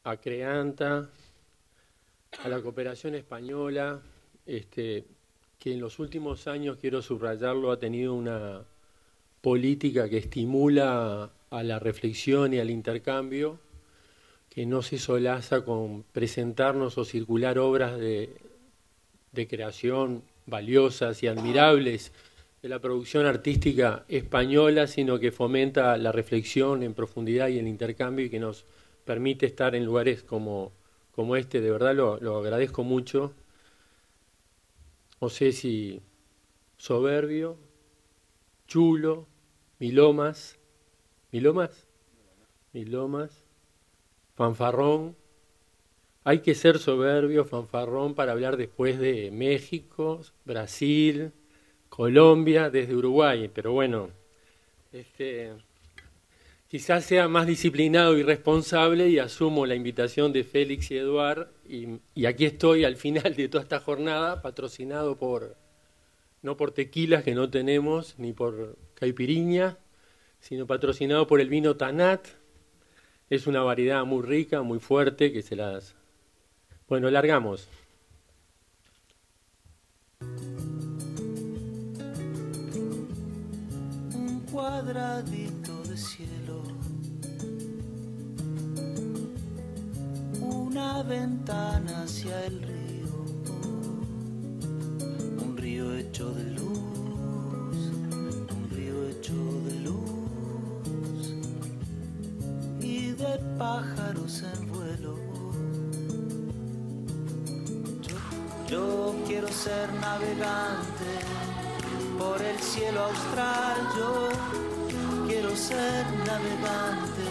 a Creanta, a la cooperación española, que en los últimos años, quiero subrayarlo, ha tenido una política que estimula a la reflexión y al intercambio, que no se solaza con presentarnos o circular obras de creación valiosas y admirables de la producción artística española, sino que fomenta la reflexión en profundidad y el intercambio y que nos permite estar en lugares como este. De verdad lo agradezco mucho. No sé si soberbio, chulo, milomas, milomas, milomas, fanfarrón. Hay que ser soberbio, fanfarrón, para hablar después de México, Brasil, Colombia, desde Uruguay. Pero bueno, quizás sea más disciplinado y responsable y asumo la invitación de Félix y Eduard. Y aquí estoy al final de toda esta jornada, patrocinado no por tequilas que no tenemos, ni por caipiriña, sino patrocinado por el vino Tanat. Es una variedad muy rica, muy fuerte, que se las... Bueno, largamos. Un cuadradito de cielo, una ventana hacia el río, un río hecho de luz, un río hecho de luz y de pájaros en vuelo. Yo quiero ser navegante por el cielo austral. Yo quiero ser navegante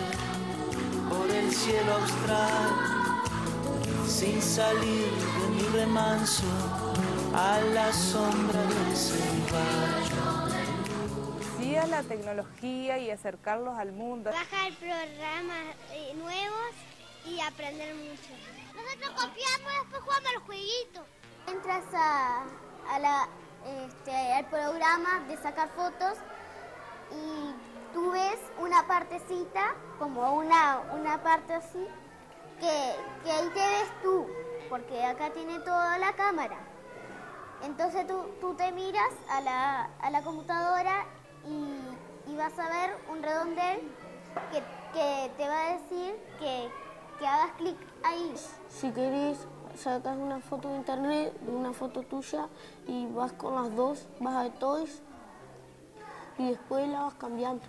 por el cielo austral, sin salir de mi remanso a la sombra del ceibayo. Sí, a la tecnología y acercarlos al mundo. Bajar programas nuevos y aprender mucho. Nosotros copiamos y después jugamos al jueguito. Entras al programa de sacar fotos y tú ves una partecita, como una parte así, que ahí te ves tú, porque acá tiene toda la cámara. Entonces tú te miras a la computadora y vas a ver un redondel que te va a decir que hagas clic ahí. Si querés, sacas una foto de internet, de una foto tuya, y vas con las dos, vas a Toys y después la vas cambiando.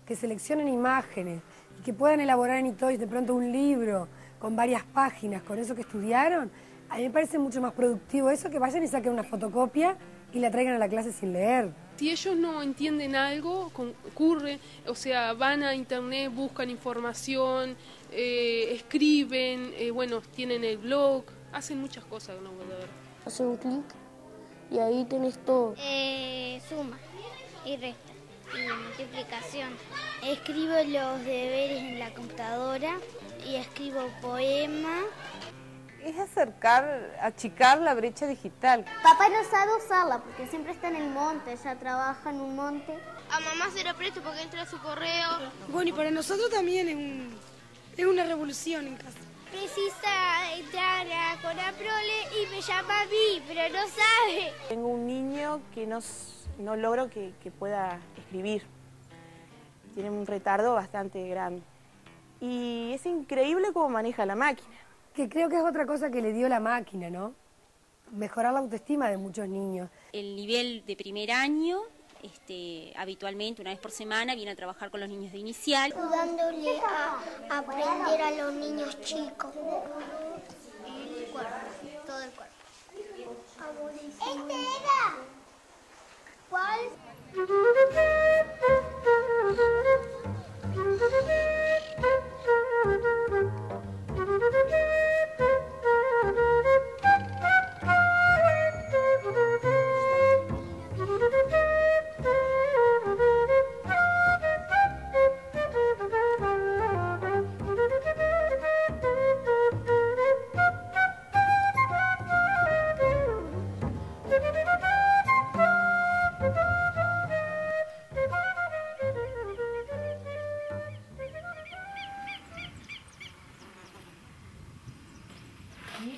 Que seleccionen imágenes y que puedan elaborar en eToys de pronto un libro con varias páginas, con eso que estudiaron. A mí me parece mucho más productivo eso que vayan y saquen una fotocopia y la traigan a la clase sin leer. Si ellos no entienden algo, concurren, o sea, van a internet, buscan información, escriben, tienen el blog, hacen muchas cosas con la computadora. Haces un clic y ahí tenés todo. Suma y resta y multiplicación. Escribo los deberes en la computadora y escribo poemas. Es achicar la brecha digital. Papá no sabe usarla porque siempre está en el monte, ella trabaja en un monte. A mamá se lo presto porque entra a su correo. Bueno, y para nosotros también es una revolución en casa. Precisa entrar a Conaprole y me llama a mí, pero no sabe. Tengo un niño que no logro que pueda escribir. Tiene un retardo bastante grande. Y es increíble cómo maneja la máquina. Que creo que es otra cosa que le dio la máquina, ¿no? Mejorar la autoestima de muchos niños. El nivel de primer año, habitualmente una vez por semana, viene a trabajar con los niños de inicial. Ayudándole a aprender a los niños chicos. El cuerpo, todo el cuerpo. ¡Este era! ¿Cuál?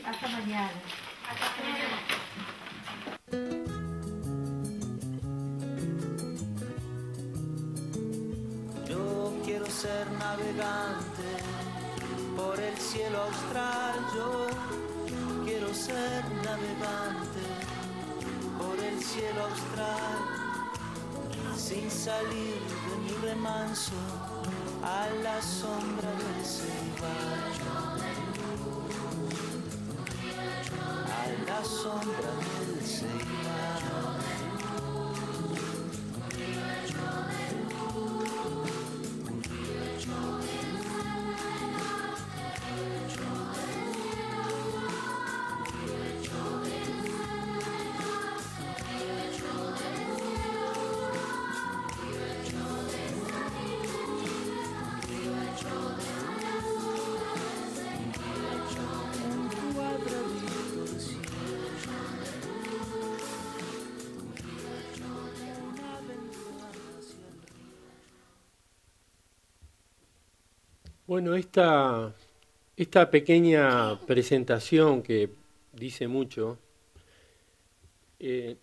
Hasta mañana. Hasta mañana. Yo quiero ser navegante por el cielo austral. Yo quiero ser navegante por el cielo austral, sin salir de mi remanso a la sombra del ceibar, a la sombra del ceibar. Bueno, esta pequeña presentación que dice mucho,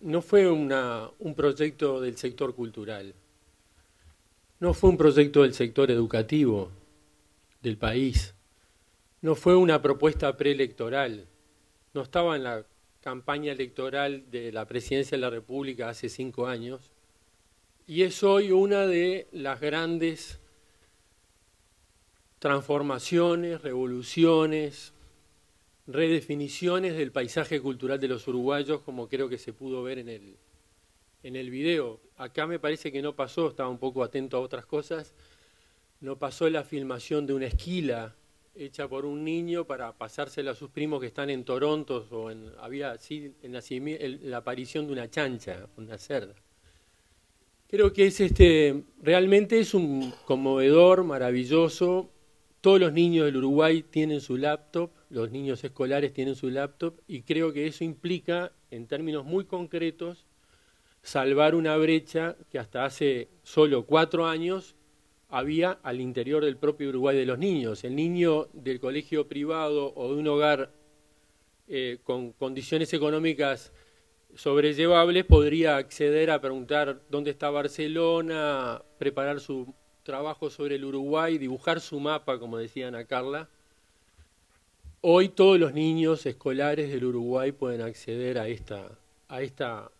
no fue un proyecto del sector cultural, no fue un proyecto del sector educativo del país, no fue una propuesta preelectoral, no estaba en la campaña electoral de la Presidencia de la República hace 5 años, y es hoy una de las grandes transformaciones, revoluciones, redefiniciones del paisaje cultural de los uruguayos, como creo que se pudo ver en el video. Acá me parece que no pasó, estaba un poco atento a otras cosas, no pasó la filmación de una esquila hecha por un niño para pasársela a sus primos que están en Toronto, o había sí, la aparición de una chancha, una cerda. Creo que realmente es un conmovedor, maravilloso. Todos los niños del Uruguay tienen su laptop, los niños escolares tienen su laptop, y creo que eso implica, en términos muy concretos, salvar una brecha que hasta hace solo 4 años había al interior del propio Uruguay de los niños. El niño del colegio privado o de un hogar con condiciones económicas sobrellevables podría acceder a preguntar dónde está Barcelona, preparar su trabajo sobre el Uruguay, dibujar su mapa, como decía Ana Carla. Hoy todos los niños escolares del Uruguay pueden acceder a esta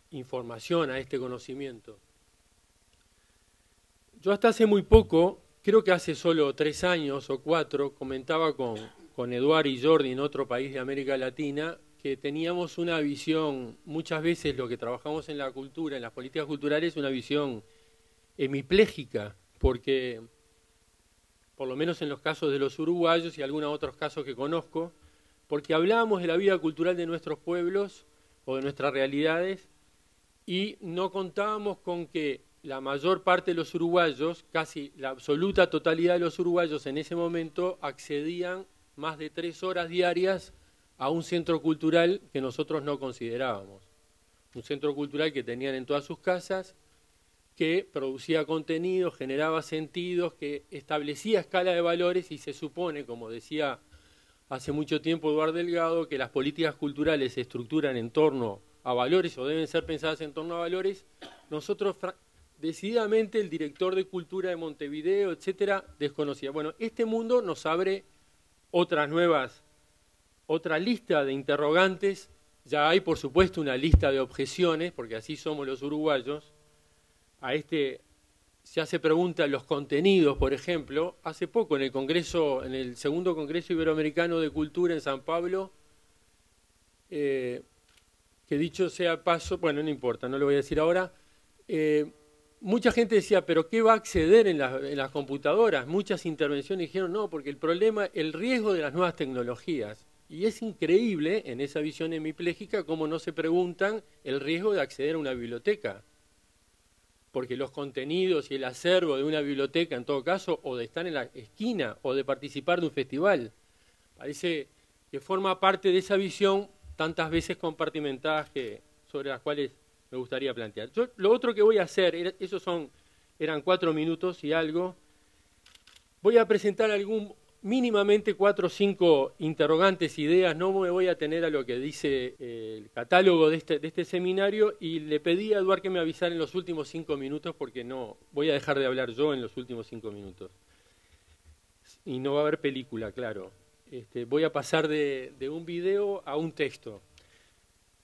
información, a este conocimiento. Yo hasta hace muy poco, creo que hace solo 3 años o 4, comentaba con Eduardo y Jordi en otro país de América Latina, que teníamos una visión, muchas veces lo que trabajamos en la cultura, en las políticas culturales, una visión hemipléjica, porque, por lo menos en los casos de los uruguayos y algunos otros casos que conozco, porque hablábamos de la vida cultural de nuestros pueblos o de nuestras realidades y no contábamos con que la mayor parte de los uruguayos, casi la absoluta totalidad de los uruguayos en ese momento, accedían más de 3 horas diarias a un centro cultural que nosotros no considerábamos. Un centro cultural que tenían en todas sus casas, que producía contenidos, generaba sentidos, que establecía escala de valores, y se supone, como decía hace mucho tiempo Eduardo Delgado, que las políticas culturales se estructuran en torno a valores o deben ser pensadas en torno a valores. Nosotros decididamente, el director de cultura de Montevideo, etcétera, desconocía. Bueno, este mundo nos abre otra lista de interrogantes. Ya hay, por supuesto, una lista de objeciones, porque así somos los uruguayos. Se hace pregunta los contenidos, por ejemplo. Hace poco en el segundo Congreso Iberoamericano de Cultura en San Pablo, que dicho sea paso, bueno, no importa, no lo voy a decir ahora, mucha gente decía, ¿pero qué va a acceder en las computadoras? Muchas intervenciones dijeron, no, porque el problema, el riesgo de las nuevas tecnologías. Y es increíble, en esa visión hemipléjica, cómo no se preguntan el riesgo de acceder a una biblioteca. Porque los contenidos y el acervo de una biblioteca, en todo caso, o de estar en la esquina, o de participar de un festival, parece que forma parte de esa visión tantas veces compartimentadas sobre las cuales me gustaría plantear. Lo otro que voy a hacer, eran 4 minutos y algo, voy a presentar mínimamente 4 o 5 interrogantes, ideas. No me voy a tener a lo que dice el catálogo de este seminario, y le pedí a Eduard que me avisara en los últimos 5 minutos, porque no voy a dejar de hablar yo en los últimos 5 minutos. Y no va a haber película, claro. Voy a pasar de un video a un texto.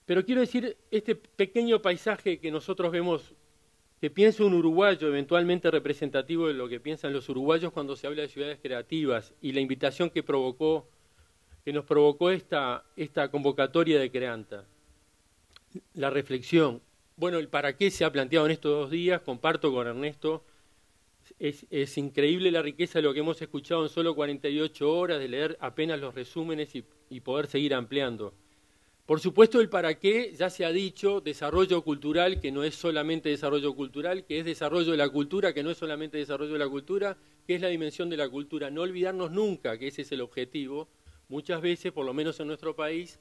Pero quiero decir, este pequeño paisaje que nosotros vemos, que piensa un uruguayo, eventualmente representativo de lo que piensan los uruguayos cuando se habla de ciudades creativas, y la invitación que nos provocó esta convocatoria de Creanta. La reflexión. Bueno, el para qué se ha planteado en estos 2 días, comparto con Ernesto. Es increíble la riqueza de lo que hemos escuchado en solo 48 horas, de leer apenas los resúmenes y poder seguir ampliando. Por supuesto, el para qué ya se ha dicho: desarrollo cultural, que no es solamente desarrollo cultural, que es desarrollo de la cultura, que no es solamente desarrollo de la cultura, que es la dimensión de la cultura. No olvidarnos nunca que ese es el objetivo. Muchas veces, por lo menos en nuestro país,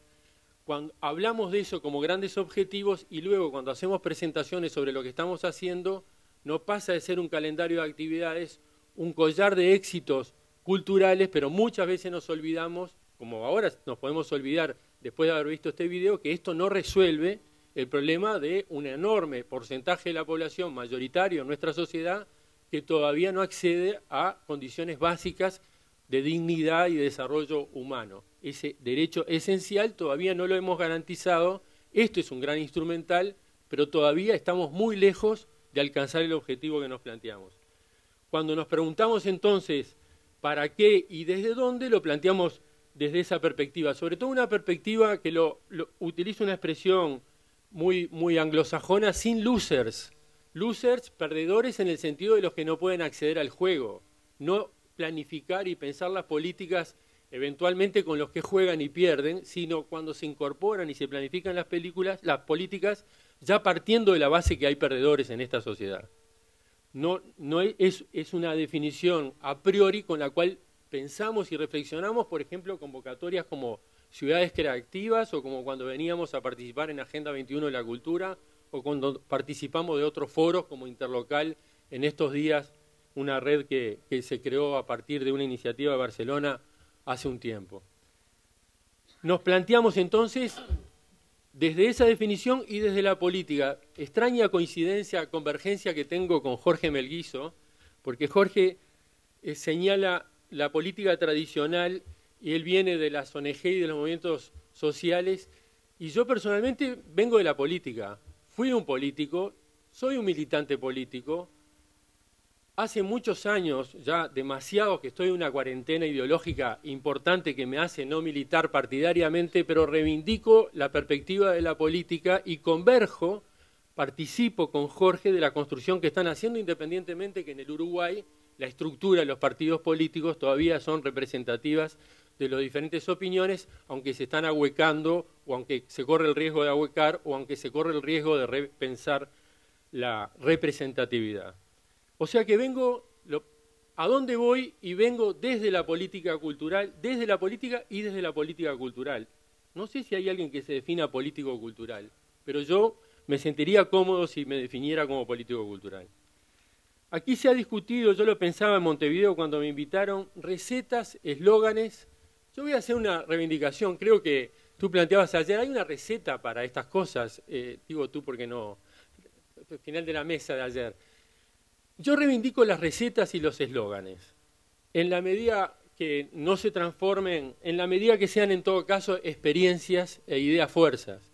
cuando hablamos de eso como grandes objetivos, y luego cuando hacemos presentaciones sobre lo que estamos haciendo, no pasa de ser un calendario de actividades, un collar de éxitos culturales, pero muchas veces nos olvidamos, como ahora nos podemos olvidar después de haber visto este video, que esto no resuelve el problema de un enorme porcentaje de la población mayoritario en nuestra sociedad que todavía no accede a condiciones básicas de dignidad y de desarrollo humano. Ese derecho esencial todavía no lo hemos garantizado. Esto es un gran instrumental, pero todavía estamos muy lejos de alcanzar el objetivo que nos planteamos. Cuando nos preguntamos entonces para qué y desde dónde, lo planteamos desde esa perspectiva, sobre todo una perspectiva que utiliza una expresión muy anglosajona, sin losers. Losers, perdedores en el sentido de los que no pueden acceder al juego. No planificar y pensar las políticas eventualmente con los que juegan y pierden, sino cuando se incorporan y se planifican las políticas, ya partiendo de la base que hay perdedores en esta sociedad. No es una definición a priori con la cual pensamos y reflexionamos, por ejemplo, convocatorias como ciudades creativas, o como cuando veníamos a participar en Agenda 21 de la Cultura, o cuando participamos de otros foros como Interlocal, en estos días, una red que se creó a partir de una iniciativa de Barcelona hace un tiempo. Nos planteamos entonces desde esa definición y desde la política. Extraña coincidencia, convergencia que tengo con Jorge Melguizo, porque Jorge señala la política tradicional y él viene de las ONG y de los movimientos sociales, y yo personalmente vengo de la política. Fui un político, soy un militante político. Hace muchos años, ya demasiados, que estoy en una cuarentena ideológica importante que me hace no militar partidariamente, pero reivindico la perspectiva de la política y converjo, participo con Jorge de la construcción que están haciendo, independientemente que en el Uruguay la estructura de los partidos políticos todavía son representativas de las diferentes opiniones, aunque se están ahuecando, o aunque se corre el riesgo de ahuecar, o aunque se corre el riesgo de repensar la representatividad. O sea que ¿a dónde voy? Y vengo desde la política cultural, desde la política y desde la política cultural. No sé si hay alguien que se defina político-cultural, pero yo me sentiría cómodo si me definiera como político-cultural. Aquí se ha discutido, yo lo pensaba en Montevideo cuando me invitaron, recetas, eslóganes. Yo voy a hacer una reivindicación, creo que tú planteabas ayer, hay una receta para estas cosas, digo tú porque no, al final de la mesa de ayer. Yo reivindico las recetas y los eslóganes, en la medida que no se transformen, en la medida que sean en todo caso experiencias e ideas fuerzas,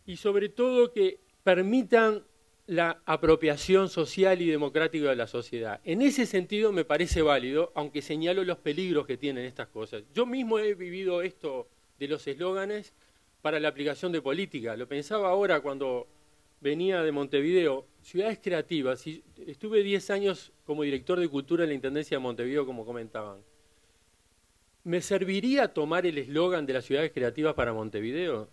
y sobre todo que permitan la apropiación social y democrática de la sociedad. En ese sentido me parece válido, aunque señalo los peligros que tienen estas cosas. Yo mismo he vivido esto de los eslóganes para la aplicación de política. Lo pensaba ahora cuando venía de Montevideo, ciudades creativas. Y estuve 10 años como director de cultura en la Intendencia de Montevideo, como comentaban. ¿Me serviría tomar el eslogan de las ciudades creativas para Montevideo?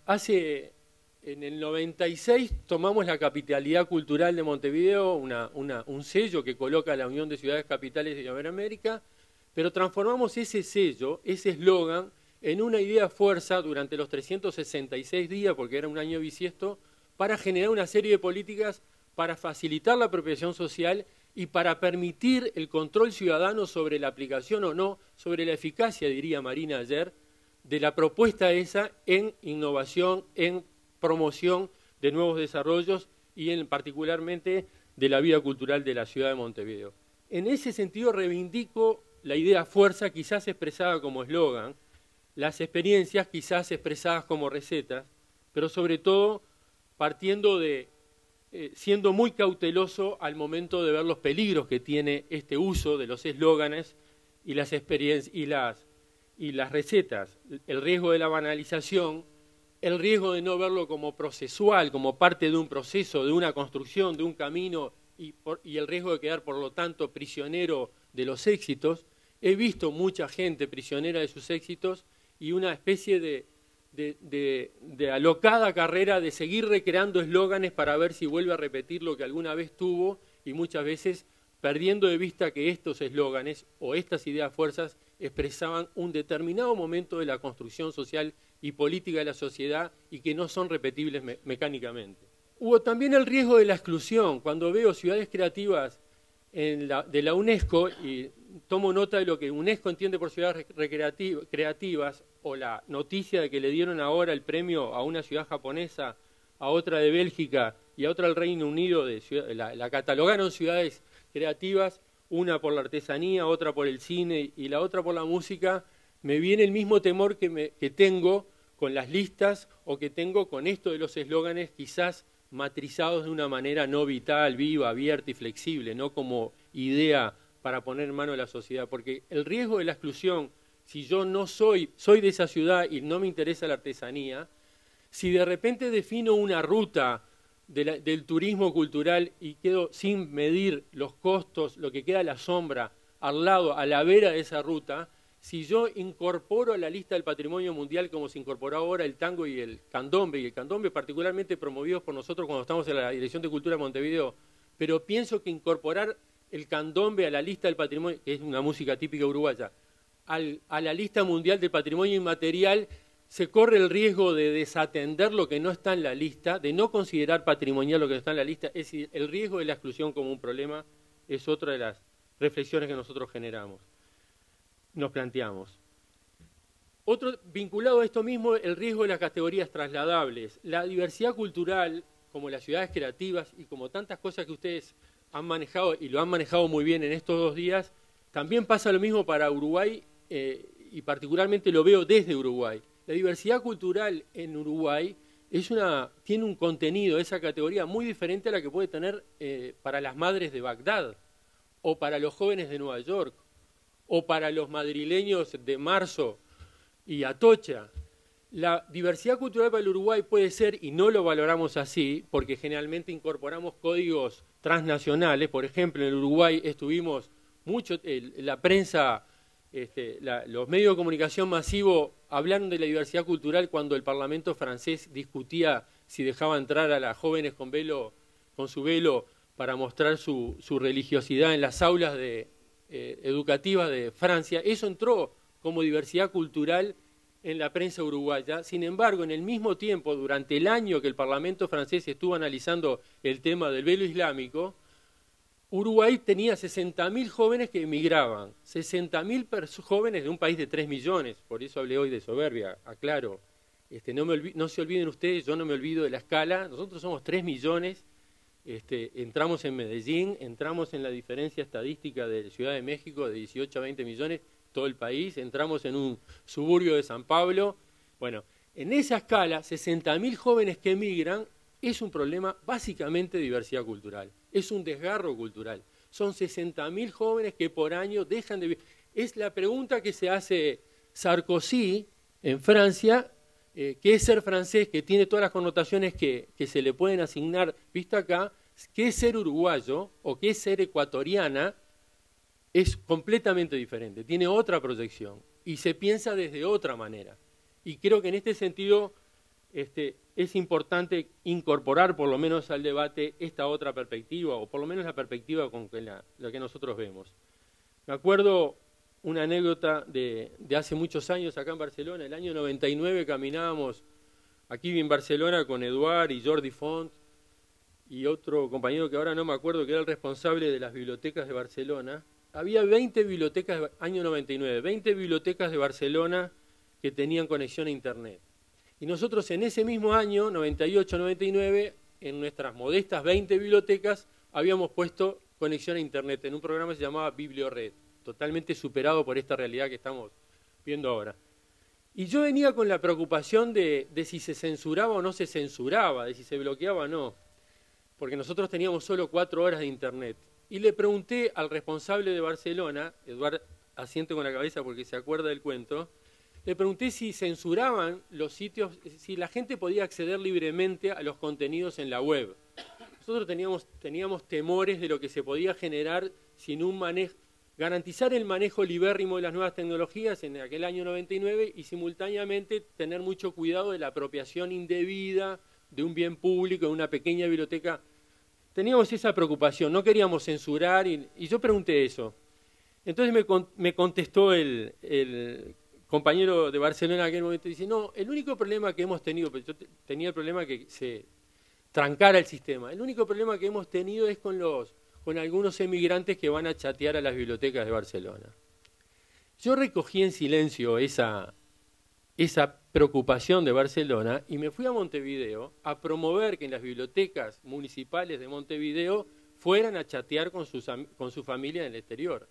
En el 96 tomamos la capitalidad cultural de Montevideo, un sello que coloca la Unión de Ciudades Capitales de Iberoamérica, pero transformamos ese sello, ese eslogan, en una idea fuerza durante los 366 días, porque era un año bisiesto, para generar una serie de políticas para facilitar la apropiación social y para permitir el control ciudadano sobre la aplicación o no, sobre la eficacia, diría Marina ayer, de la propuesta esa en innovación, en promoción de nuevos desarrollos y en particularmente de la vida cultural de la ciudad de Montevideo. En ese sentido reivindico la idea fuerza, quizás expresada como eslogan, las experiencias quizás expresadas como recetas, pero sobre todo partiendo de, siendo muy cauteloso al momento de ver los peligros que tiene este uso de los eslóganes y las experiencias y las recetas, el riesgo de la banalización, el riesgo de no verlo como procesual, como parte de un proceso, de una construcción, de un camino, y el riesgo de quedar, por lo tanto, prisionero de los éxitos. He visto mucha gente prisionera de sus éxitos y una especie de alocada carrera de seguir recreando eslóganes para ver si vuelve a repetir lo que alguna vez tuvo, y muchas veces perdiendo de vista que estos eslóganes o estas ideas fuerzas expresaban un determinado momento de la construcción social y política de la sociedad y que no son repetibles mecánicamente. Hubo también el riesgo de la exclusión. Cuando veo ciudades creativas de la UNESCO, y tomo nota de lo que UNESCO entiende por ciudades creativas, o la noticia de que le dieron ahora el premio a una ciudad japonesa, a otra de Bélgica y a otra del Reino Unido, la catalogaron ciudades creativas, una por la artesanía, otra por el cine y la otra por la música, me viene el mismo temor que tengo con las listas o que tengo con esto de los eslóganes quizás matrizados de una manera no vital, viva, abierta y flexible, no como idea para poner en mano de la sociedad, porque el riesgo de la exclusión, si yo no soy de esa ciudad y no me interesa la artesanía, si de repente defino una ruta del turismo cultural y quedo sin medir los costos, lo que queda a la sombra, al lado, a la vera de esa ruta, si yo incorporo a la lista del patrimonio mundial como se incorporó ahora el tango y el candombe particularmente promovidos por nosotros cuando estamos en la Dirección de Cultura de Montevideo, pero pienso que incorporar el candombe a la lista del patrimonio, que es una música típica uruguaya, a la lista mundial del patrimonio inmaterial, se corre el riesgo de desatender lo que no está en la lista, de no considerar patrimonial lo que no está en la lista, es decir, el riesgo de la exclusión como un problema es otra de las reflexiones que nosotros nos planteamos. Otro, vinculado a esto mismo, el riesgo de las categorías trasladables. La diversidad cultural, como las ciudades creativas y como tantas cosas que ustedes han manejado y lo han manejado muy bien en estos 2 días, también pasa lo mismo para Uruguay y particularmente lo veo desde Uruguay. La diversidad cultural en Uruguay tiene un contenido, esa categoría, muy diferente a la que puede tener para las madres de Bagdad, o para los jóvenes de Nueva York, o para los madrileños de Marzo y Atocha. La diversidad cultural para el Uruguay puede ser, y no lo valoramos así, porque generalmente incorporamos códigos transnacionales. Por ejemplo, en el Uruguay estuvimos mucho, la prensa, los medios de comunicación masivo hablaron de la diversidad cultural cuando el Parlamento francés discutía si dejaba entrar a las jóvenes con su velo para mostrar su religiosidad en las aulas educativas de Francia. Eso entró como diversidad cultural en la prensa uruguaya. Sin embargo, en el mismo tiempo, durante el año que el Parlamento francés estuvo analizando el tema del velo islámico, Uruguay tenía 60.000 jóvenes que emigraban, 60.000 jóvenes de un país de 3 millones, por eso hablé hoy de soberbia, aclaro. No se olviden ustedes, yo no me olvido de la escala, nosotros somos 3 millones, entramos en Medellín, entramos en la diferencia estadística de Ciudad de México de 18 a 20 millones, todo el país, entramos en un suburbio de San Pablo. Bueno, en esa escala, 60.000 jóvenes que emigran es un problema básicamente de diversidad cultural, es un desgarro cultural. Son 60.000 jóvenes que por año dejan de vivir. Es la pregunta que se hace Sarkozy en Francia, ¿qué es ser francés? Que tiene todas las connotaciones que se le pueden asignar, visto acá, ¿qué es ser uruguayo o qué es ser ecuatoriana? Es completamente diferente, tiene otra proyección y se piensa desde otra manera. Y creo que en este sentido es importante incorporar por lo menos al debate esta otra perspectiva, o por lo menos la perspectiva con la que nosotros vemos. Me acuerdo una anécdota de hace muchos años acá en Barcelona. El año 99 caminábamos aquí en Barcelona con Eduard y Jordi Font y otro compañero que ahora no me acuerdo, que era el responsable de las bibliotecas de Barcelona, había 20 bibliotecas, año 99, 20 bibliotecas de Barcelona que tenían conexión a Internet. Y nosotros en ese mismo año, 98-99, en nuestras modestas 20 bibliotecas, habíamos puesto conexión a Internet en un programa que se llamaba Bibliored, totalmente superado por esta realidad que estamos viendo ahora. Y yo venía con la preocupación de si se censuraba o no se censuraba, de si se bloqueaba o no, porque nosotros teníamos solo 4 horas de Internet. Y le pregunté al responsable de Barcelona, Eduard asiente con la cabeza porque se acuerda del cuento, le pregunté si censuraban los sitios, si la gente podía acceder libremente a los contenidos en la web. Nosotros teníamos temores de lo que se podía generar sin un manejo, garantizar el manejo libérrimo de las nuevas tecnologías en aquel año 99 y simultáneamente tener mucho cuidado de la apropiación indebida de un bien público en una pequeña biblioteca. Teníamos esa preocupación, no queríamos censurar y yo pregunté eso. Entonces me contestó el compañero de Barcelona en aquel momento, dice, no, el único problema que hemos tenido, yo tenía el problema que se trancara el sistema, el único problema que hemos tenido es con algunos emigrantes que van a chatear a las bibliotecas de Barcelona. Yo recogí en silencio esa preocupación de Barcelona y me fui a Montevideo a promover que en las bibliotecas municipales de Montevideo fueran a chatear con su familia en el exterior.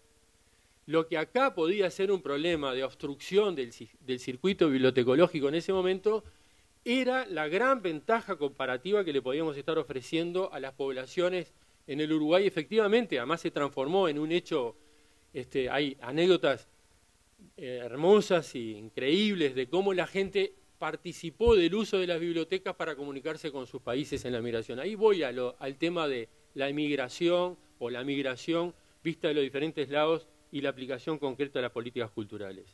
Lo que acá podía ser un problema de obstrucción del circuito bibliotecológico en ese momento era la gran ventaja comparativa que le podíamos estar ofreciendo a las poblaciones en el Uruguay. Efectivamente, además se transformó en un hecho, hay anécdotas hermosas e increíbles de cómo la gente participó del uso de las bibliotecas para comunicarse con sus países en la migración. Ahí voy al tema de la emigración o la migración vista de los diferentes lados y la aplicación concreta de las políticas culturales.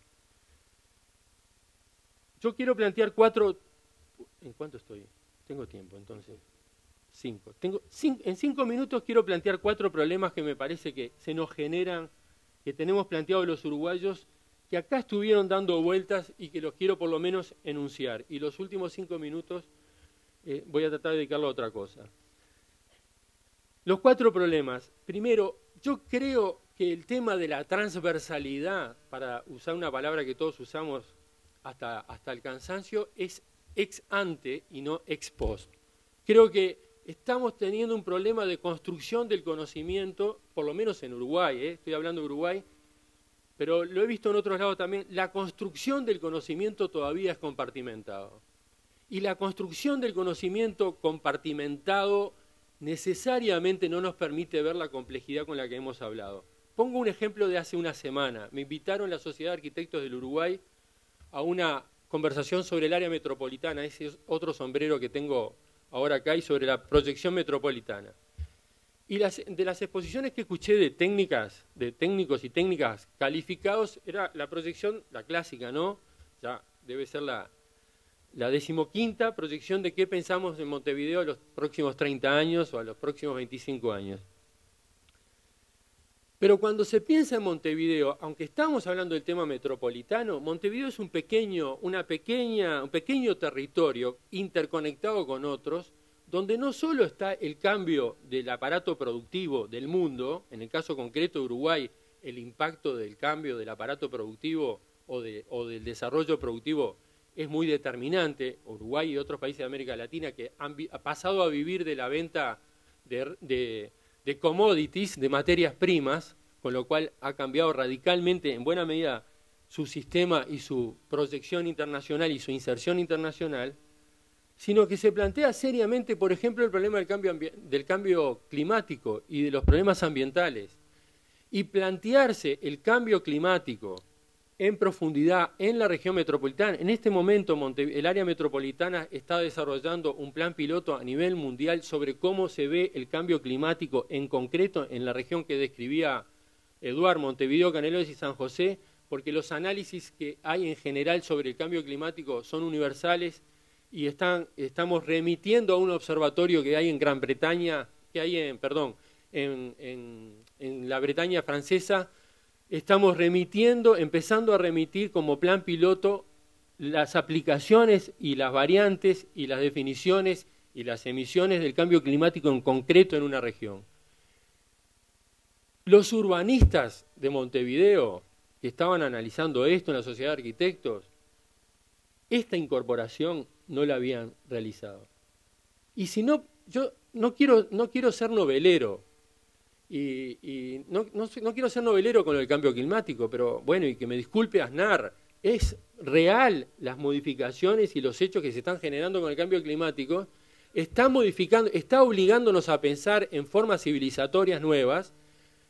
Yo quiero plantear 4... ¿En cuánto estoy? Tengo tiempo, entonces. 5. En 5 minutos quiero plantear 4 problemas que me parece que se nos generan, que tenemos planteados los uruguayos, que acá estuvieron dando vueltas y que los quiero por lo menos enunciar. Y los últimos 5 minutos voy a tratar de dedicarlo a otra cosa. Los 4 problemas. Primero, yo creo que el tema de la transversalidad, para usar una palabra que todos usamos hasta el cansancio, es ex ante y no ex post. Creo que estamos teniendo un problema de construcción del conocimiento, por lo menos en Uruguay, estoy hablando de Uruguay, pero lo he visto en otros lados también, la construcción del conocimiento todavía es compartimentado. Y la construcción del conocimiento compartimentado necesariamente no nos permite ver la complejidad con la que hemos hablado. Pongo un ejemplo de hace una semana. Me invitaron la Sociedad de Arquitectos del Uruguay a una conversación sobre el área metropolitana, ese es otro sombrero que tengo ahora acá, y sobre la proyección metropolitana. Y de las exposiciones que escuché de técnicos y técnicas calificados, era la proyección, la clásica, ¿no? Ya debe ser la 15ª proyección de qué pensamos en Montevideo a los próximos 30 años o a los próximos 25 años. Pero cuando se piensa en Montevideo, aunque estamos hablando del tema metropolitano, Montevideo es un pequeño territorio interconectado con otros, donde no solo está el cambio del aparato productivo del mundo, en el caso concreto de Uruguay, el impacto del cambio del aparato productivo o del desarrollo productivo es muy determinante. Uruguay y otros países de América Latina que han pasado a vivir de la venta de commodities, de materias primas, con lo cual ha cambiado radicalmente, en buena medida, su sistema y su proyección internacional y su inserción internacional, sino que se plantea seriamente, por ejemplo, el problema del cambio climático y de los problemas ambientales. Y plantearse el cambio climático en profundidad en la región metropolitana. En este momento el área metropolitana está desarrollando un plan piloto a nivel mundial sobre cómo se ve el cambio climático en concreto en la región que describía Eduard, Montevideo, Canelones y San José, porque los análisis que hay en general sobre el cambio climático son universales y estamos remitiendo a un observatorio que hay en Gran Bretaña, en la Bretaña francesa. Estamos empezando a remitir como plan piloto las aplicaciones y las variantes y las definiciones y las emisiones del cambio climático en concreto en una región. Los urbanistas de Montevideo, que estaban analizando esto en la Sociedad de Arquitectos, esta incorporación no la habían realizado. Y si no, yo no quiero ser novelero, y no quiero ser novelero con el cambio climático, pero bueno, y que me disculpe Aznar, es real las modificaciones y los hechos que se están generando con el cambio climático, está obligándonos a pensar en formas civilizatorias nuevas,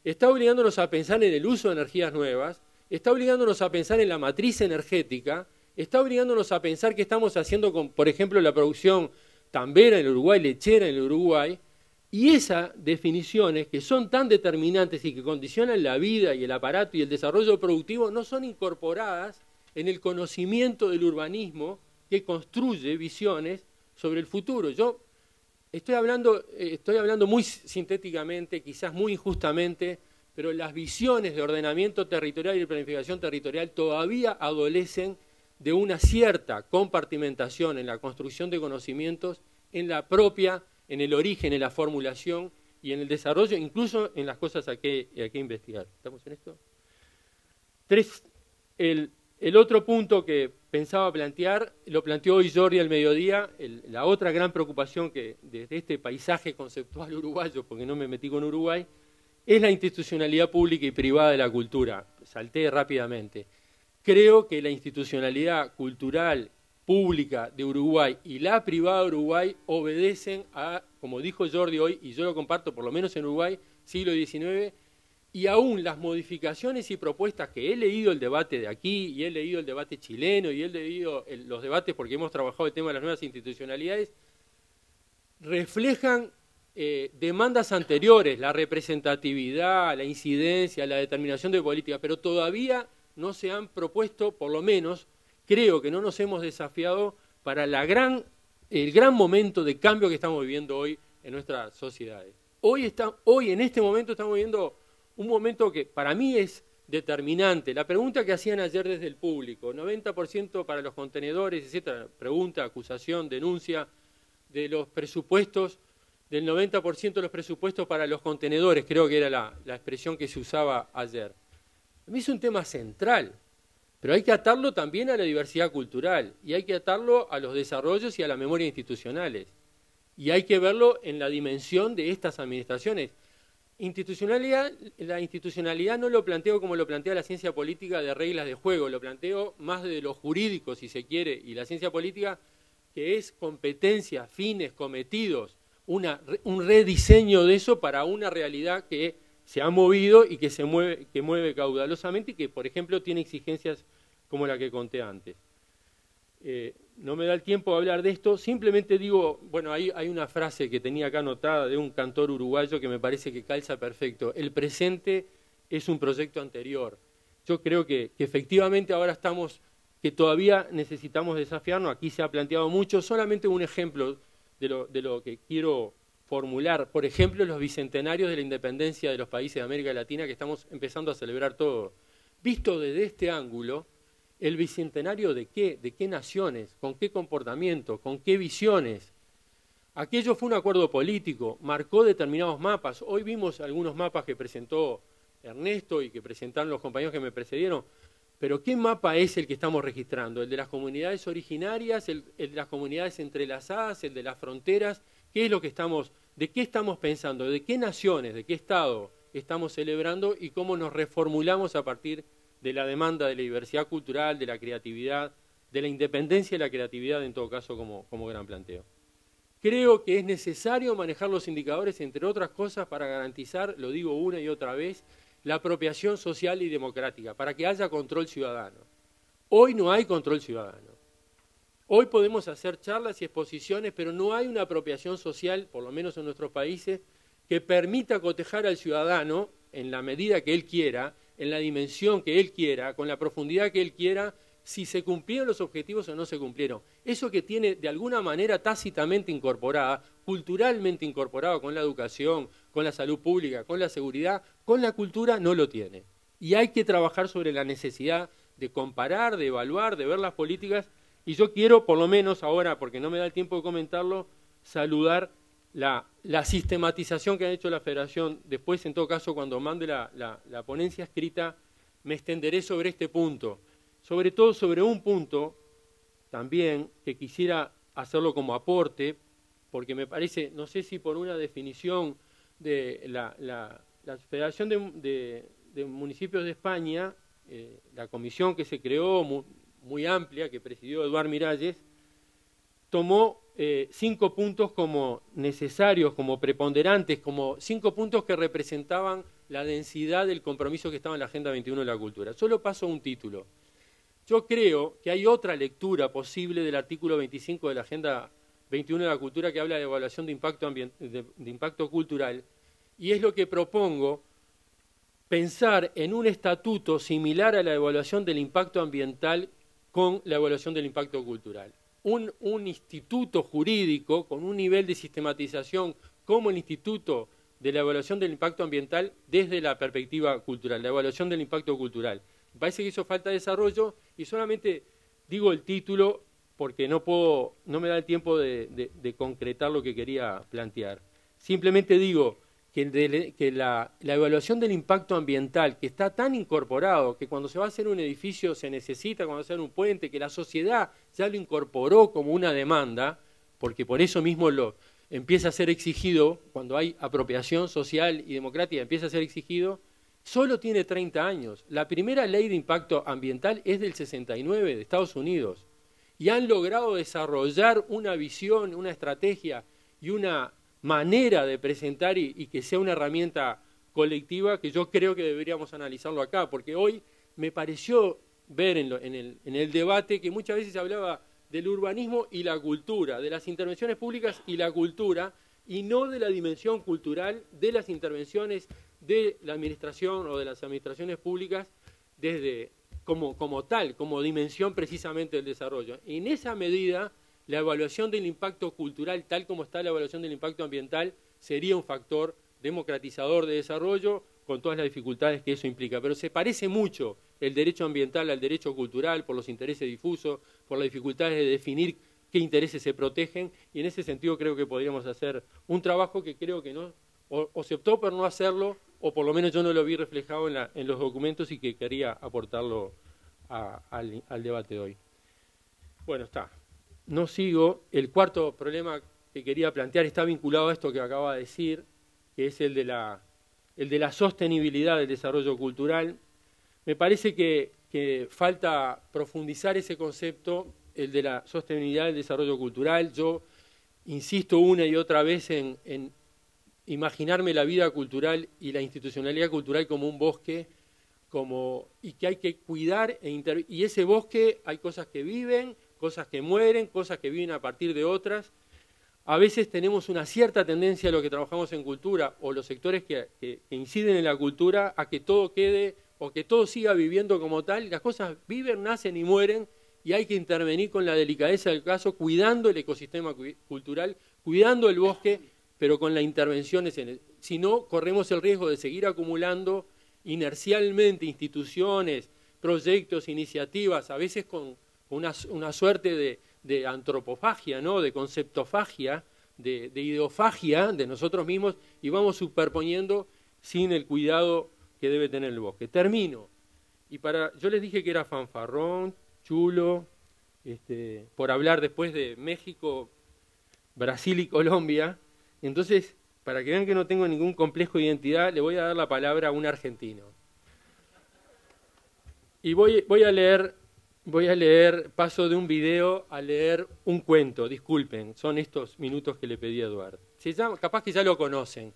está obligándonos a pensar en el uso de energías nuevas, está obligándonos a pensar en la matriz energética, está obligándonos a pensar qué estamos haciendo con, por ejemplo, la producción tambera en el Uruguay, lechera en el Uruguay, y esas definiciones que son tan determinantes y que condicionan la vida y el aparato y el desarrollo productivo no son incorporadas en el conocimiento del urbanismo que construye visiones sobre el futuro. Yo estoy hablando muy sintéticamente, quizás muy injustamente, pero las visiones de ordenamiento territorial y de planificación territorial todavía adolecen de una cierta compartimentación en la construcción de conocimientos, en el origen, en la formulación y en el desarrollo, incluso en las cosas a que investigar. ¿Estamos en esto? El otro punto que pensaba plantear, lo planteó hoy Jordi al mediodía, la otra gran preocupación que desde este paisaje conceptual uruguayo, porque no me metí con Uruguay, es la institucionalidad pública y privada de la cultura. Salté rápidamente. Creo que la institucionalidad cultural pública de Uruguay y la privada de Uruguay obedecen a, como dijo Jordi hoy, y yo lo comparto por lo menos en Uruguay, siglo XIX, y aún las modificaciones y propuestas que he leído el debate de aquí, y he leído el debate chileno, y he leído los debates porque hemos trabajado el tema de las nuevas institucionalidades, reflejan demandas anteriores, la representatividad, la incidencia, la determinación de política, pero todavía no se han propuesto, por lo menos, creo que no nos hemos desafiado para el gran momento de cambio que estamos viviendo hoy en nuestras sociedades. Hoy en este momento estamos viviendo un momento que para mí es determinante. La pregunta que hacían ayer desde el público, 90% para los contenedores, etcétera, pregunta, acusación, denuncia de los presupuestos, del 90% de los presupuestos para los contenedores, creo que era la expresión que se usaba ayer. A mí es un tema central, pero hay que atarlo también a la diversidad cultural y hay que atarlo a los desarrollos y a la memoria institucionales. Y hay que verlo en la dimensión de estas administraciones. La institucionalidad no lo planteo como lo plantea la ciencia política de reglas de juego, lo planteo más de lo jurídico, si se quiere, y la ciencia política, que es competencia, fines, cometidos, un rediseño de eso para una realidad que se ha movido y que mueve caudalosamente y que, por ejemplo, tiene exigencias como la que conté antes. No me da el tiempo de hablar de esto, simplemente digo, bueno, hay una frase que tenía acá anotada de un cantor uruguayo que me parece que calza perfecto. El presente es un proyecto anterior. Yo creo que efectivamente ahora que todavía necesitamos desafiarnos, aquí se ha planteado mucho, solamente un ejemplo de lo que quiero formular. Por ejemplo, los bicentenarios de la independencia de los países de América Latina que estamos empezando a celebrar todos. Visto desde este ángulo, ¿el bicentenario de qué? ¿De qué naciones? ¿Con qué comportamiento? ¿Con qué visiones? Aquello fue un acuerdo político, marcó determinados mapas. Hoy vimos algunos mapas que presentó Ernesto y que presentaron los compañeros que me precedieron, pero ¿qué mapa es el que estamos registrando? ¿El de las comunidades originarias, el de las comunidades entrelazadas, el de las fronteras? ¿Qué es lo que de qué estamos pensando? ¿De qué naciones, de qué Estado estamos celebrando y cómo nos reformulamos a partir de la demanda de la diversidad cultural, de la creatividad, de la independencia y la creatividad en todo caso como gran planteo? Creo que es necesario manejar los indicadores, entre otras cosas, para garantizar, lo digo una y otra vez, la apropiación social y democrática, para que haya control ciudadano. Hoy no hay control ciudadano. Hoy podemos hacer charlas y exposiciones, pero no hay una apropiación social, por lo menos en nuestros países, que permita cotejar al ciudadano en la medida que él quiera, en la dimensión que él quiera, con la profundidad que él quiera, si se cumplieron los objetivos o no se cumplieron. Eso que tiene de alguna manera tácitamente incorporada, culturalmente incorporado con la educación, con la salud pública, con la seguridad, con la cultura, no lo tiene. Y hay que trabajar sobre la necesidad de comparar, de evaluar, de ver las políticas. Y yo quiero, por lo menos ahora, porque no me da el tiempo de comentarlo, saludar la sistematización que ha hecho la Federación. Después, en todo caso, cuando mande la ponencia escrita, me extenderé sobre este punto. Sobre todo sobre un punto también que quisiera hacerlo como aporte, porque me parece, no sé si por una definición de la Federación de Municipios de España, la comisión que se creó, muy amplia, que presidió Eduard Miralles, tomó 5 puntos como necesarios, como preponderantes, como 5 puntos que representaban la densidad del compromiso que estaba en la Agenda 21 de la Cultura. Solo paso un título. Yo creo que hay otra lectura posible del artículo 25 de la Agenda 21 de la Cultura que habla de evaluación de impacto cultural, y es lo que propongo, pensar en un estatuto similar a la evaluación del impacto ambiental con la evaluación del impacto cultural. Un instituto jurídico con un nivel de sistematización como el Instituto de la Evaluación del Impacto Ambiental desde la perspectiva cultural, la evaluación del impacto cultural. Me parece que hizo falta desarrollo y solamente digo el título porque no me da el tiempo de concretar lo que quería plantear. Simplemente digo que la evaluación del impacto ambiental, que está tan incorporado, que cuando se va a hacer un edificio se necesita, cuando se va a hacer un puente, que la sociedad ya lo incorporó como una demanda, porque por eso mismo lo empieza a ser exigido, cuando hay apropiación social y democrática, empieza a ser exigido, solo tiene 30 años. La primera ley de impacto ambiental es del 69, de Estados Unidos, y han logrado desarrollar una visión, una estrategia y una manera de presentar y que sea una herramienta colectiva que yo creo que deberíamos analizarlo acá, porque hoy me pareció ver en el debate que muchas veces se hablaba del urbanismo y la cultura, de las intervenciones públicas y la cultura, y no de la dimensión cultural de las intervenciones de la administración o de las administraciones públicas desde como tal, como dimensión precisamente del desarrollo. En esa medida, la evaluación del impacto cultural, tal como está la evaluación del impacto ambiental, sería un factor democratizador de desarrollo con todas las dificultades que eso implica. Pero se parece mucho el derecho ambiental al derecho cultural por los intereses difusos, por las dificultades de definir qué intereses se protegen, y en ese sentido creo que podríamos hacer un trabajo que creo que no, o se optó por no hacerlo, o por lo menos yo no lo vi reflejado en los documentos y que quería aportarlo al debate de hoy. Bueno, está. No sigo. El cuarto problema que quería plantear está vinculado a esto que acaba de decir, que es el de la sostenibilidad del desarrollo cultural. Me parece que falta profundizar ese concepto, el de la sostenibilidad del desarrollo cultural. Yo insisto una y otra vez en imaginarme la vida cultural y la institucionalidad cultural como un bosque, y que hay que cuidar y ese bosque hay cosas que viven, cosas que mueren, cosas que viven a partir de otras. A veces tenemos una cierta tendencia a lo que trabajamos en cultura o los sectores que inciden en la cultura a que todo quede o que todo siga viviendo como tal. Las cosas viven, nacen y mueren, y hay que intervenir con la delicadeza del caso, cuidando el ecosistema cultural, cuidando el bosque, pero con las intervenciones si no, corremos el riesgo de seguir acumulando inercialmente instituciones, proyectos, iniciativas, a veces con una suerte de antropofagia, ¿no? De conceptofagia, de ideofagia de nosotros mismos, y vamos superponiendo sin el cuidado que debe tener el bosque. Termino. Yo les dije que era fanfarrón, chulo, por hablar después de México, Brasil y Colombia. Entonces, para que vean que no tengo ningún complejo de identidad, le voy a dar la palabra a un argentino. Y voy a leer, paso de un video a leer un cuento, disculpen, son estos minutos que le pedí a Eduardo. Capaz que ya lo conocen,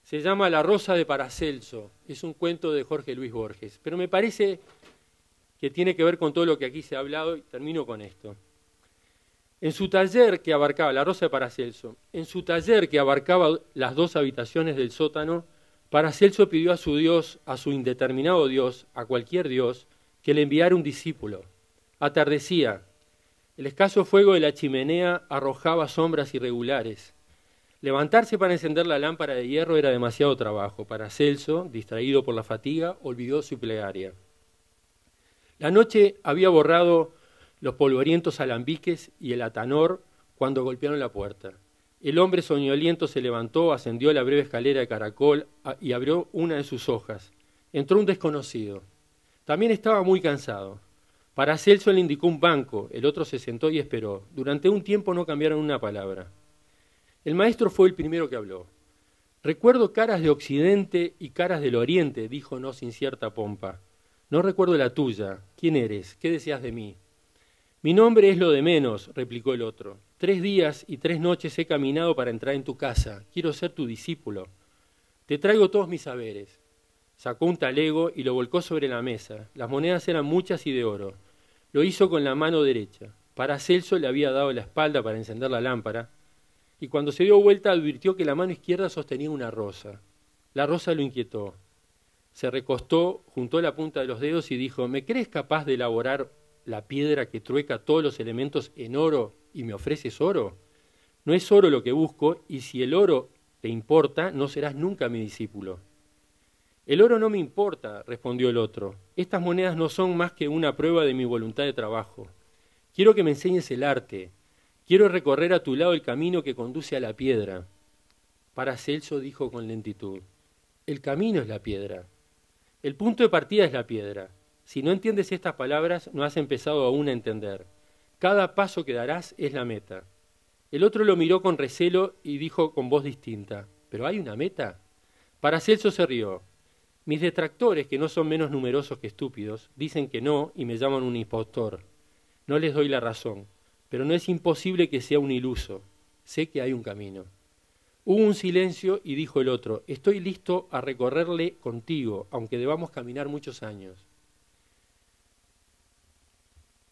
se llama La Rosa de Paracelso, es un cuento de Jorge Luis Borges, pero me parece que tiene que ver con todo lo que aquí se ha hablado, y termino con esto. En su taller que abarcaba, La Rosa de Paracelso, en su taller que abarcaba las 2 habitaciones del sótano, Paracelso pidió a su Dios, a su indeterminado Dios, a cualquier Dios, que le enviara un discípulo. Atardecía. El escaso fuego de la chimenea arrojaba sombras irregulares. Levantarse para encender la lámpara de hierro era demasiado trabajo. Paracelso, distraído por la fatiga, olvidó su plegaria. La noche había borrado los polvorientos alambiques y el atanor cuando golpearon la puerta. El hombre soñoliento se levantó, ascendió la breve escalera de caracol y abrió una de sus hojas. Entró un desconocido. También estaba muy cansado. Paracelso le indicó un banco, el otro se sentó y esperó. Durante un tiempo no cambiaron una palabra. El maestro fue el primero que habló. Recuerdo caras de Occidente y caras del Oriente, dijo no sin cierta pompa. No recuerdo la tuya. ¿Quién eres? ¿Qué deseas de mí? Mi nombre es lo de menos, replicó el otro. 3 días y 3 noches he caminado para entrar en tu casa. Quiero ser tu discípulo. Te traigo todos mis saberes. Sacó un talego y lo volcó sobre la mesa. Las monedas eran muchas y de oro. Lo hizo con la mano derecha. Paracelso le había dado la espalda para encender la lámpara, y cuando se dio vuelta advirtió que la mano izquierda sostenía una rosa. La rosa lo inquietó. Se recostó, juntó la punta de los dedos y dijo, ¿me crees capaz de elaborar la piedra que trueca todos los elementos en oro y me ofreces oro? No es oro lo que busco, y si el oro te importa, no serás nunca mi discípulo. El oro no me importa, respondió el otro. Estas monedas no son más que una prueba de mi voluntad de trabajo. Quiero que me enseñes el arte. Quiero recorrer a tu lado el camino que conduce a la piedra. Paracelso dijo con lentitud, el camino es la piedra. El punto de partida es la piedra. Si no entiendes estas palabras, no has empezado aún a entender. Cada paso que darás es la meta. El otro lo miró con recelo y dijo con voz distinta, ¿pero hay una meta? Paracelso se rió. Mis detractores, que no son menos numerosos que estúpidos, dicen que no y me llaman un impostor. No les doy la razón, pero no es imposible que sea un iluso. Sé que hay un camino. Hubo un silencio y dijo el otro, estoy listo a recorrerle contigo, aunque debamos caminar muchos años.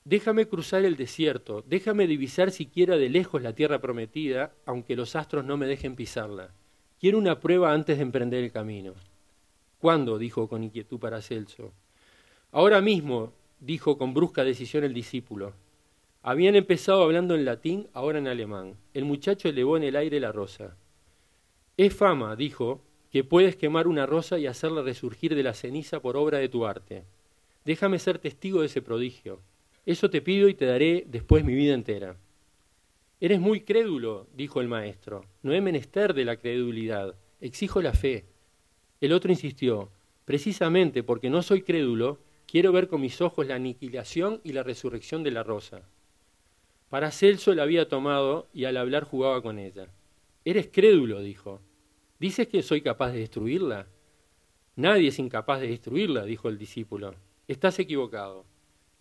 Déjame cruzar el desierto, déjame divisar siquiera de lejos la tierra prometida, aunque los astros no me dejen pisarla. Quiero una prueba antes de emprender el camino. ¿Cuándo? Dijo con inquietud Paracelso. Ahora mismo, dijo con brusca decisión el discípulo. Habían empezado hablando en latín, ahora en alemán. El muchacho elevó en el aire la rosa. Es fama, dijo, que puedes quemar una rosa y hacerla resurgir de la ceniza por obra de tu arte. Déjame ser testigo de ese prodigio. Eso te pido y te daré después mi vida entera. Eres muy crédulo, dijo el maestro. No he menester de la credulidad, exijo la fe. El otro insistió, precisamente porque no soy crédulo, quiero ver con mis ojos la aniquilación y la resurrección de la rosa. Paracelso la había tomado y al hablar jugaba con ella. Eres crédulo, dijo. ¿Dices que soy capaz de destruirla? Nadie es incapaz de destruirla, dijo el discípulo. Estás equivocado.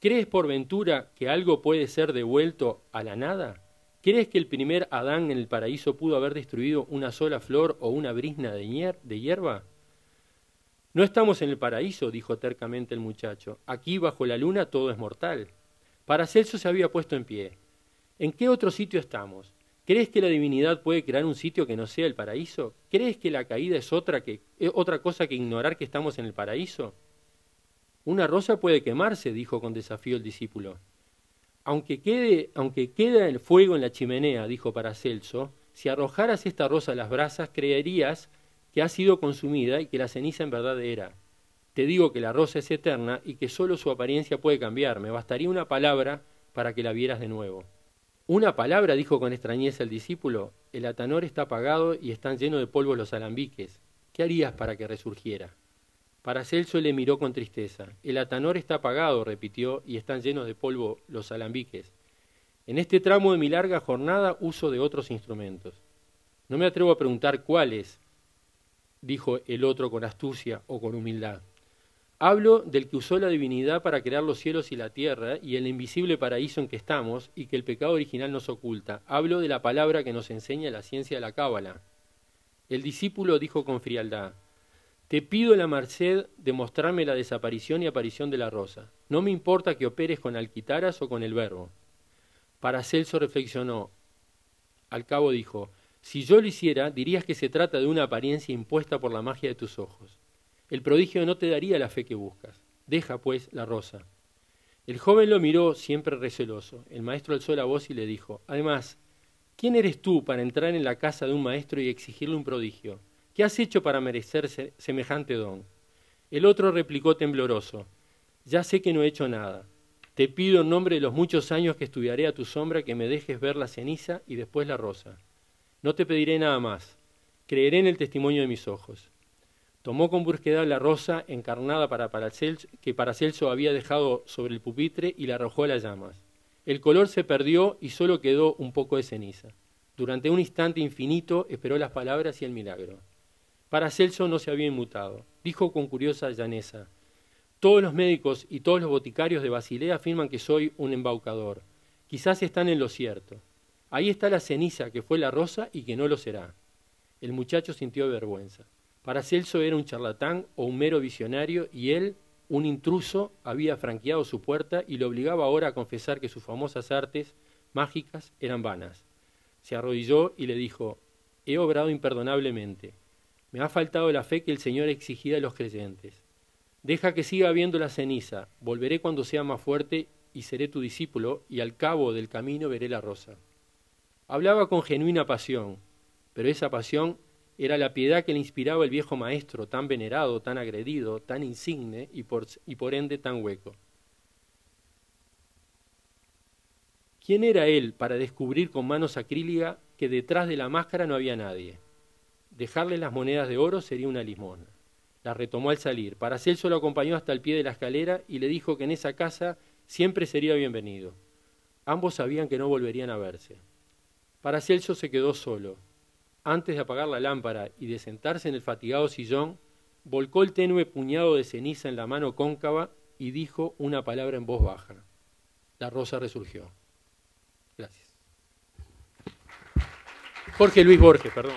¿Crees por ventura que algo puede ser devuelto a la nada? ¿Crees que el primer Adán en el paraíso pudo haber destruido una sola flor o una brizna de hierba? No estamos en el paraíso, dijo tercamente el muchacho. Aquí bajo la luna todo es mortal. Paracelso se había puesto en pie. ¿En qué otro sitio estamos? ¿Crees que la divinidad puede crear un sitio que no sea el paraíso? ¿Crees que la caída es otra cosa que ignorar que estamos en el paraíso? Una rosa puede quemarse, dijo con desafío el discípulo. Aunque queda el fuego en la chimenea, dijo Paracelso, si arrojaras esta rosa a las brasas, creerías que ha sido consumida y que la ceniza en verdad era. Te digo que la rosa es eterna y que sólo su apariencia puede cambiar. Me bastaría una palabra para que la vieras de nuevo. ¿Una palabra? Dijo con extrañeza el discípulo. El atanor está apagado y están llenos de polvo los alambiques. ¿Qué harías para que resurgiera? Paracelso le miró con tristeza. El atanor está apagado, repitió, y están llenos de polvo los alambiques. En este tramo de mi larga jornada uso de otros instrumentos. No me atrevo a preguntar cuáles, dijo el otro con astucia o con humildad. Hablo del que usó la divinidad para crear los cielos y la tierra y el invisible paraíso en que estamos y que el pecado original nos oculta. Hablo de la palabra que nos enseña la ciencia de la cábala. El discípulo dijo con frialdad, te pido la merced de mostrarme la desaparición y aparición de la rosa. No me importa que operes con alquitaras o con el verbo. Paracelso reflexionó. Al cabo dijo, si yo lo hiciera, dirías que se trata de una apariencia impuesta por la magia de tus ojos. El prodigio no te daría la fe que buscas. Deja, pues, la rosa. El joven lo miró siempre receloso. El maestro alzó la voz y le dijo, además, ¿quién eres tú para entrar en la casa de un maestro y exigirle un prodigio? ¿Qué has hecho para merecer semejante don? El otro replicó tembloroso, ya sé que no he hecho nada. Te pido en nombre de los muchos años que estudiaré a tu sombra que me dejes ver la ceniza y después la rosa. No te pediré nada más. Creeré en el testimonio de mis ojos. Tomó con brusquedad la rosa encarnada que Paracelso había dejado sobre el pupitre y la arrojó a las llamas. El color se perdió y solo quedó un poco de ceniza. Durante un instante infinito esperó las palabras y el milagro. Paracelso no se había inmutado. Dijo con curiosa llaneza: todos los médicos y todos los boticarios de Basilea afirman que soy un embaucador. Quizás están en lo cierto. Ahí está la ceniza que fue la rosa y que no lo será. El muchacho sintió vergüenza. Paracelso era un charlatán o un mero visionario y él, un intruso, había franqueado su puerta y le obligaba ahora a confesar que sus famosas artes mágicas eran vanas. Se arrodilló y le dijo: he obrado imperdonablemente. Me ha faltado la fe que el Señor exigía de los creyentes. Deja que siga habiendo la ceniza, volveré cuando sea más fuerte y seré tu discípulo, y al cabo del camino veré la rosa. Hablaba con genuina pasión, pero esa pasión era la piedad que le inspiraba el viejo maestro, tan venerado, tan agredido, tan insigne y por ende tan hueco. ¿Quién era él para descubrir con mano sacrílega que detrás de la máscara no había nadie? Dejarle las monedas de oro sería una limosna. La retomó al salir. Paracelso lo acompañó hasta el pie de la escalera y le dijo que en esa casa siempre sería bienvenido. Ambos sabían que no volverían a verse. Paracelso se quedó solo. Antes de apagar la lámpara y de sentarse en el fatigado sillón, volcó el tenue puñado de ceniza en la mano cóncava y dijo una palabra en voz baja. La rosa resurgió. Gracias. Jorge Luis Borges, perdón.